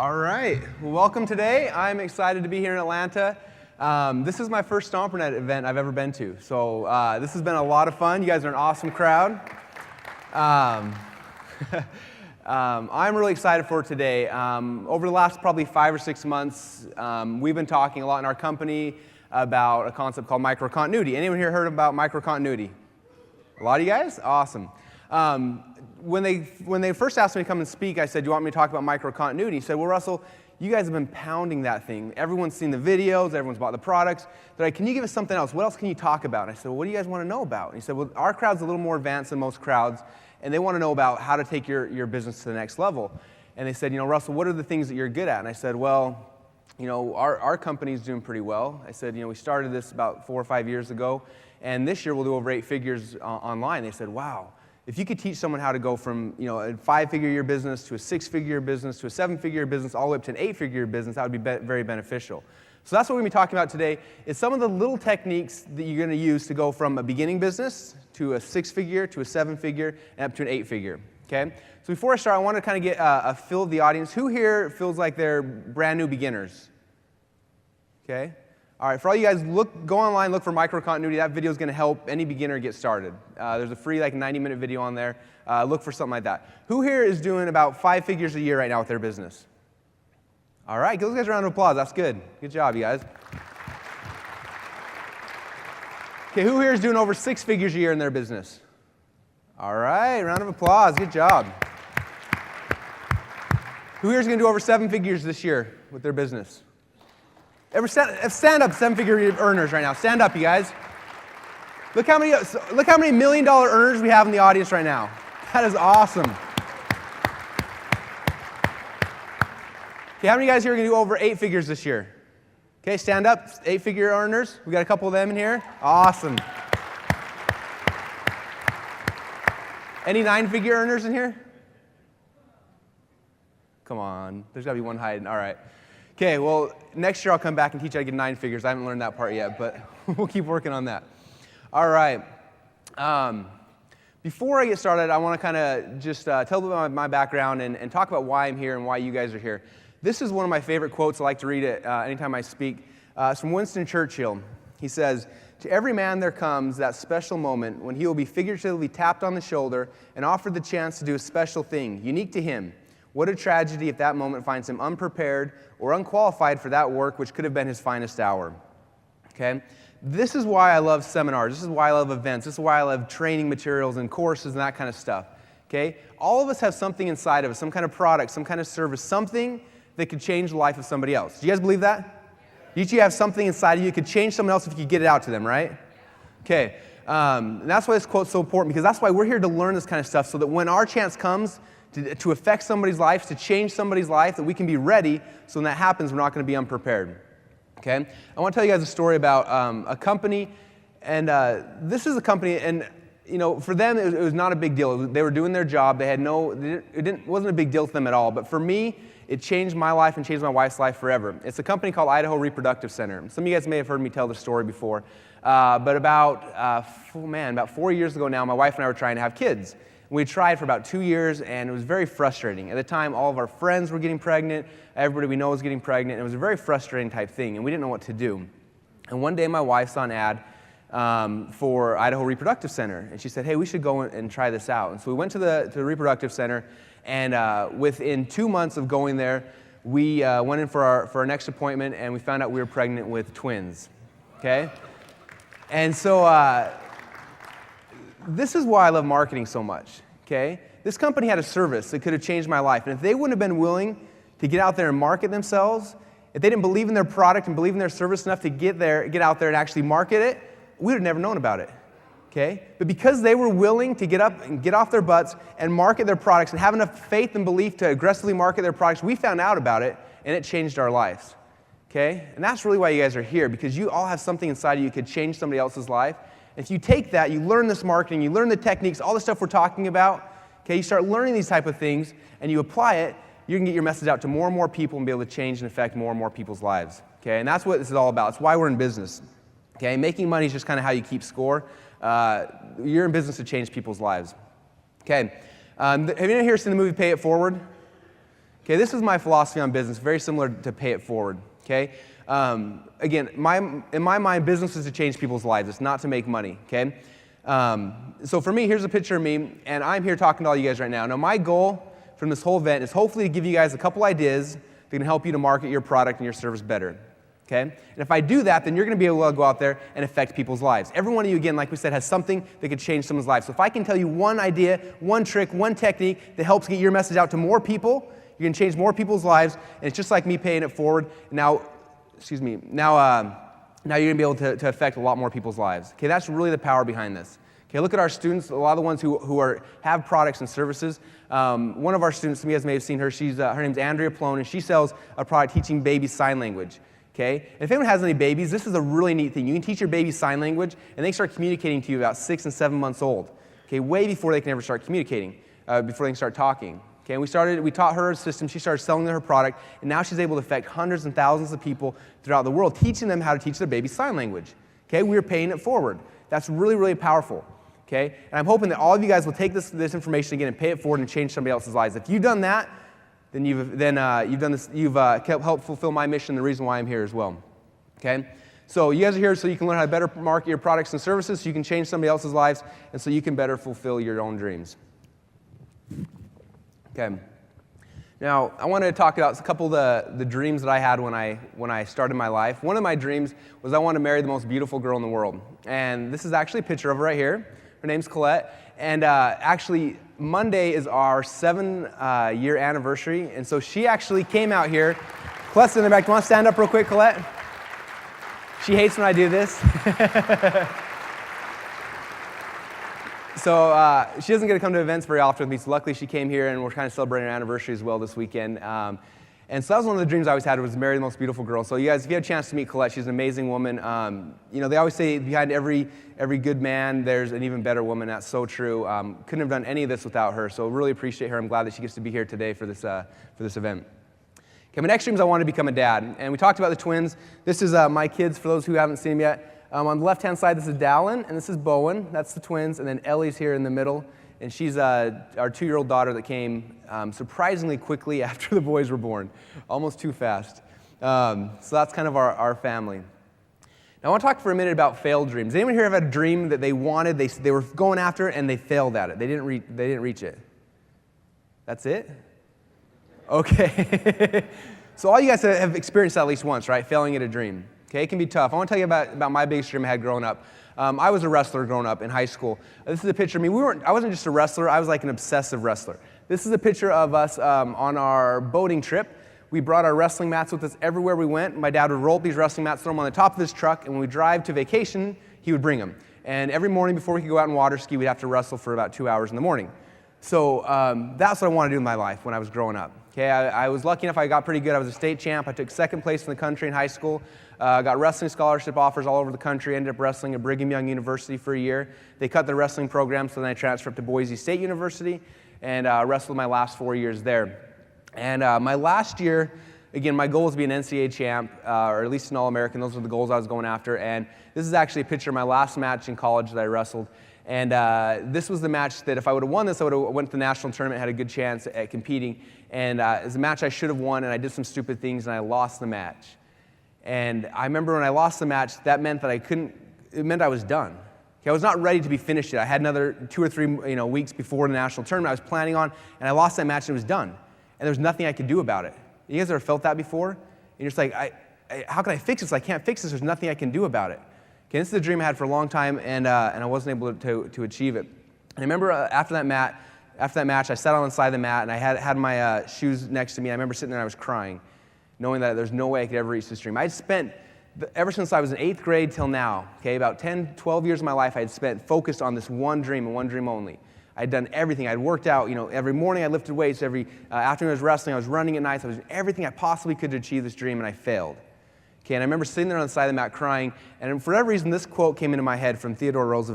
All right. Well, welcome today. I'm excited to be here in Atlanta. This is my first stompernet event I've ever been to. So this has been a lot of fun. You guys are an awesome crowd. I'm really excited for today. Over the last probably 5 or 6 months, we've been talking a lot in our company about a concept called microcontinuity. Anyone here heard about microcontinuity? A lot of you guys? Awesome. When they first asked me to come and speak, I said, "Do you want me to talk about microcontinuity?" He said, "Well, Russell, you guys have been pounding that thing. Everyone's seen the videos, everyone's bought the products. They're like, can you give us something else? What else can you talk about?" And I said, "Well, what do you guys want to know about?" And he said, "Well, our crowd's a little more advanced than most crowds, and they want to know about how to take your business to the next level." And they said, "Russell, what are the things that you're good at?" And I said, "Well, our company's doing pretty well." I said, "We started this about 4 or 5 years ago, and this year we'll do over 8 figures online." They said, "Wow. If you could teach someone how to go from a 5-figure-year business to a 6-figure business to a 7-figure business all the way up to an 8-figure business, that would be very beneficial." So that's what we're going to be talking about today, is some of the little techniques that you're going to use to go from a beginning business to a 6-figure to a 7-figure and up to an 8-figure. Okay? So before I start, I want to kind of get a feel of the audience. Who here feels like they're brand new beginners? Okay? All right, for all you guys, go online, look for microcontinuity. That video is going to help any beginner get started. There's a free 90-minute video on there. Look for something like that. Who here is doing about 5 figures a year right now with their business? All right, give those guys a round of applause. That's good. Good job, you guys. Okay, who here is doing over 6 figures a year in their business? All right, round of applause. Good job. Who here is going to do over 7 figures this year with their business? Stand up, 7-figure earners right now. Stand up, you guys. Look how many $1 million earners we have in the audience right now. That is awesome. Okay, how many of you guys here are going to do over 8 figures this year? Okay, stand up, 8-figure earners. We got a couple of them in here. Awesome. Any 9-figure earners in here? Come on, there's got to be one hiding. All right. Okay, well, next year I'll come back and teach you how to get 9 figures. I haven't learned that part yet, but we'll keep working on that. All right. Before I get started, I want to kind of just tell a bit about my background and talk about why I'm here and why you guys are here. This is one of my favorite quotes. I like to read it anytime I speak. It's from Winston Churchill. He says, "To every man there comes that special moment when he will be figuratively tapped on the shoulder and offered the chance to do a special thing, unique to him. What a tragedy if that moment finds him unprepared or unqualified for that work which could have been his finest hour." Okay? This is why I love seminars. This is why I love events. This is why I love training materials and courses and that kind of stuff. Okay? All of us have something inside of us, some kind of product, some kind of service, something that could change the life of somebody else. Do you guys believe that? Each of you have something inside of you that could change someone else if you could get it out to them, right? Okay. And that's why this quote's so important, because that's why we're here to learn this kind of stuff, so that when our chance comes to affect somebody's life, to change somebody's life, that we can be ready, so when that happens, we're not going to be unprepared. Okay? I want to tell you guys a story about a company, and this is a company, and for them, it was not a big deal. They were doing their job. It wasn't a big deal to them at all, but for me, it changed my life and changed my wife's life forever. It's a company called Idaho Reproductive Center. Some of you guys may have heard me tell the story before, but about 4 years ago now, my wife and I were trying to have kids. We tried for about 2 years, and it was very frustrating. At the time, all of our friends were getting pregnant. Everybody we know was getting pregnant. It was a very frustrating type thing, and we didn't know what to do. And one day, my wife saw an ad for Idaho Reproductive Center, and she said, "Hey, we should go and try this out." And so we went to the Reproductive Center, and within 2 months of going there, we went in for our next appointment, and we found out we were pregnant with twins. Okay? And so this is why I love marketing so much, okay? This company had a service that could have changed my life, and if they wouldn't have been willing to get out there and market themselves, if they didn't believe in their product and believe in their service enough to get out there and actually market it, we would have never known about it, okay? But because they were willing to get up and get off their butts and market their products and have enough faith and belief to aggressively market their products, we found out about it, and it changed our lives, okay? And that's really why you guys are here, because you all have something inside of you that could change somebody else's life. If you take that, you learn this marketing, you learn the techniques, all the stuff we're talking about, okay, you start learning these type of things, and you apply it, you can get your message out to more and more people and be able to change and affect more and more people's lives, okay? And that's what this is all about. It's why we're in business, okay? Making money is just kind of how you keep score. You're in business to change people's lives, okay? Have anyone here seen the movie Pay It Forward? Okay, this is my philosophy on business, very similar to pay it forward. Okay, again, in my mind, business is to change people's lives. It's not to make money. Okay, so for me, here's a picture of me, and I'm here talking to all you guys right now. Now, my goal from this whole event is hopefully to give you guys a couple ideas that can help you to market your product and your service better. Okay? And if I do that, then you're going to be able to go out there and affect people's lives. Every one of you, again, like we said, has something that could change someone's life. So if I can tell you one idea, one trick, one technique that helps get your message out to more people, you can change more people's lives, and it's just like me paying it forward. Now you're going to be able to affect a lot more people's lives. Okay, that's really the power behind this. Okay, look at our students, a lot of the ones who have products and services. One of our students, some of you guys may have seen her, her name's Andrea Plone, and she sells a product teaching babies sign language. Okay? And if anyone has any babies, this is a really neat thing. You can teach your baby sign language, and they start communicating to you about 6 and 7 months old. Okay, way before they can ever start communicating, before they can start talking. Okay, and we taught her a system. She started selling her product, and now she's able to affect hundreds and thousands of people throughout the world, teaching them how to teach their baby sign language. Okay, we're paying it forward. That's really, really powerful. Okay, and I'm hoping that all of you guys will take this information again and pay it forward and change somebody else's lives. If you've done that, then you've helped fulfill my mission, the reason why I'm here as well. Okay? So you guys are here so you can learn how to better market your products and services, so you can change somebody else's lives, and so you can better fulfill your own dreams. Okay. Now, I wanted to talk about a couple of the dreams that I had when I started my life. One of my dreams was I wanted to marry the most beautiful girl in the world. And this is actually a picture of her right here. Her name's Colette. And actually, Monday is our 7-year anniversary, and so she actually came out here. Colette's in the back. Do you want to stand up real quick, Colette? She hates when I do this. So she doesn't get to come to events very often with me, so luckily she came here, and we're kind of celebrating our anniversary as well this weekend. And so that was one of the dreams I always had, was to marry the most beautiful girl. So you guys, if you have a chance to meet Colette, she's an amazing woman. They always say behind every good man, there's an even better woman. That's so true. Couldn't have done any of this without her. So really appreciate her. I'm glad that she gets to be here today for this event. Okay, my next dream is I want to become a dad. And we talked about the twins. This is my kids, for those who haven't seen them yet. On the left-hand side, this is Dallin, and this is Bowen. That's the twins. And then Ellie's here in the middle. And she's our 2-year-old daughter that came surprisingly quickly after the boys were born, almost too fast. So that's kind of our family. Now I want to talk for a minute about failed dreams. Anyone here have had a dream that they wanted, they were going after it, and they failed at it? They didn't reach it. That's it? Okay. So all you guys have experienced that at least once, right? Failing at a dream. Okay, it can be tough. I want to tell you about my biggest dream I had growing up. I was a wrestler growing up in high school. This is a picture of me. I wasn't just a wrestler. I was like an obsessive wrestler. This is a picture of us on our boating trip. We brought our wrestling mats with us everywhere we went. My dad would roll up these wrestling mats, throw them on the top of his truck, and when we drive to vacation, he would bring them. And every morning before we could go out and water ski, we'd have to wrestle for about 2 hours in the morning. So that's what I wanted to do in my life when I was growing up. Okay, I was lucky enough. I got pretty good. I was a state champ. I took second place in the country in high school. Got wrestling scholarship offers all over the country. Ended up wrestling at Brigham Young University for a year. They cut the wrestling program, so then I transferred up to Boise State University and wrestled my last 4 years there. And my last year, again, my goal was to be an NCAA champ, or at least an All-American. Those were the goals I was going after. And this is actually a picture of my last match in college that I wrestled. And this was the match that if I would have won this, I would have went to the national tournament, had a good chance at competing. And it was a match I should have won, and I did some stupid things, and I lost the match. And I remember when I lost the match, that meant that it meant I was done. Okay, I was not ready to be finished yet. I had another 2 or 3 weeks before the national tournament I was planning on, and I lost that match, and it was done. And there was nothing I could do about it. You guys ever felt that before? And you're just like, how can I fix this? I can't fix this. There's nothing I can do about it. Okay, this is a dream I had for a long time, and I wasn't able to achieve it. And I remember after that match, I sat on the side of the mat, and I had my shoes next to me. I remember sitting there and I was crying, knowing that there's no way I could ever reach this dream. I had spent, ever since I was in 8th grade till now, okay, about 10, 12 years of my life I had spent focused on this one dream and one dream only. I had done everything. I had worked out, every morning I lifted weights, every afternoon I was wrestling, I was running at nights, I was doing everything I possibly could to achieve this dream, and I failed. Okay, and I remember sitting there on the side of the mat crying, and for whatever reason, this quote came into my head from Theodore Roosevelt.